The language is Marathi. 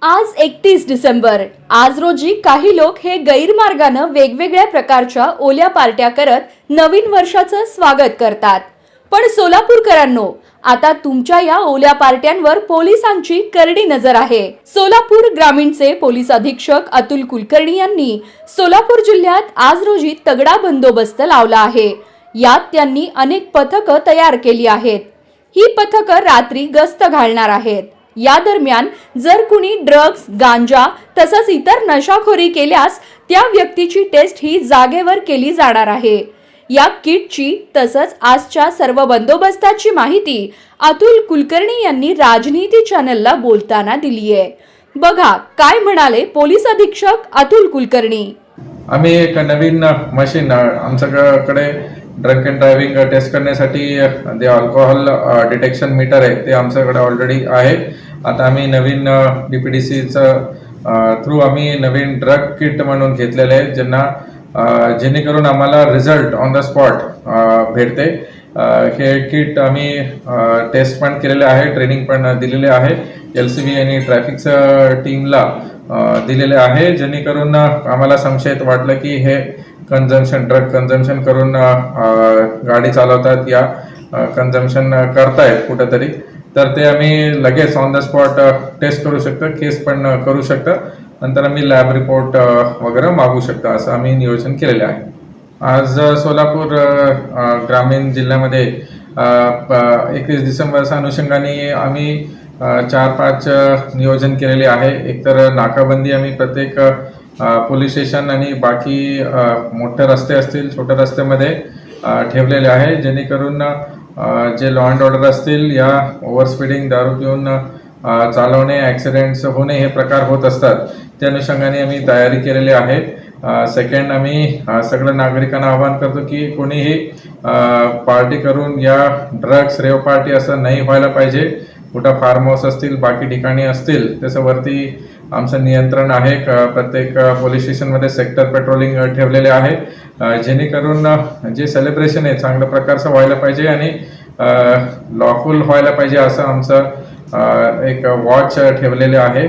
आज 31 डिसेंबर आज रोजी काही लोक हे गैरमार्गानं वेगवेगळ्या प्रकारच्या ओल्या पार्ट्या करत नवीन वर्षाचं स्वागत करतात। पण सोलापूरकरांनो, आता तुमच्या या ओल्या पार्ट्यांवर पोलिसांची करडी नजर आहे। सोलापूर ग्रामीणचे पोलीस अधीक्षक अतुल कुलकर्णी यांनी सोलापूर जिल्ह्यात आज रोजी तगडा बंदोबस्त लावला आहे। यात त्यांनी अनेक पथकं तयार केली आहेत। ही पथकं रात्री गस्त घालणार आहेत। या दरम्यान जर कुणी ड्रग्ज, गांजा तसंच इतर नशाखोरी केल्यास त्या व्यक्तीची टेस्ट ही जागेवर केली जाणार आहे। या किटची तसंच आजच्या सर्व बंदोबस्ताची माहिती अतुल कुलकर्णी यांनी राजनीती चॅनलला बोलताना दिली आहे। बघा काय म्हणाले पोलीस अधीक्षक अतुल कुलकर्णी। आम्ही एक नवीन मशीन आमच्याकडे ड्रंक अँड ड्रायव्हिंग टेस्ट करण्यासाठी जे अल्कोहोल डिटेक्शन मीटर आहे ते आमच्याकडे ऑलरेडी आहे। आता आम्ही नवीन DPDCचं थ्रू आम्ही नवीन ड्रग किट म्हणून घेतलेले आहे, ज्यांना जेणेकरून आम्हाला रिझल्ट ऑन द स्पॉट भेटते। हे किट आम्ही टेस्ट पण केलेले आहे, ट्रेनिंग पण दिलेले आहे, LCB आणि ट्रॅफिकच्या टीमला दिलेले आहे, जेणेकरून आम्हाला संशयित वाटलं की हे ड्रग कन्झम्पशन करून गाडी चालवतात या कन्झम्पशन करतायत कुठेतरी, तर ते आम्ही लगेच ऑन द स्पॉट टेस्ट करू शकतो, केस पण करू शकतो, नंतर आम्ही लॅब रिपोर्ट वगैरे मागू शकतो, असं आम्ही नियोजन केलेले आहे। आज सोलापूर ग्रामीण जिल्ह्यामध्ये 21 डिसेंबरच्या अनुषंगाने आम्ही 4-5 नियोजन केलेले आहे। एकतर नाकाबंदी आम्ही प्रत्येक पोलीस स्टेशन आणि बाकी मोठे रस्ते असतील, छोट्या रस्त्यामध्ये ठेवलेले आहे, जेणेकरून जे लॉ अँड ऑर्डर असतील या ओव्हर स्पीडिंग, दारू पिऊन चालवणे, ॲक्सिडेंट्स होणे हे प्रकार होत असतात, त्या अनुषंगाने आम्ही तयारी केलेली आहे। सेकंड, आम्ही सगळ्या नागरिकांना आवाहन करतो की कोणीही पार्टी करून या ड्रग्स रेव पार्टी असं नाही व्हायला पाहिजे। कुठं फार्म हाऊस असतील, बाकी ठिकाणी असतील, त्याच्यावरती आमचं नियंत्रण आहे। प्रत्येक पोलीस स्टेशनमध्ये सेक्टर पेट्रोलिंग ठेवलेले आहे, जेणेकरून जे सेलिब्रेशन आहे चांगल्या प्रकारचं व्हायला पाहिजे आणि लॉफुल व्हायला पाहिजे, असं आमचं एक वॉच ठेवलेले आहे।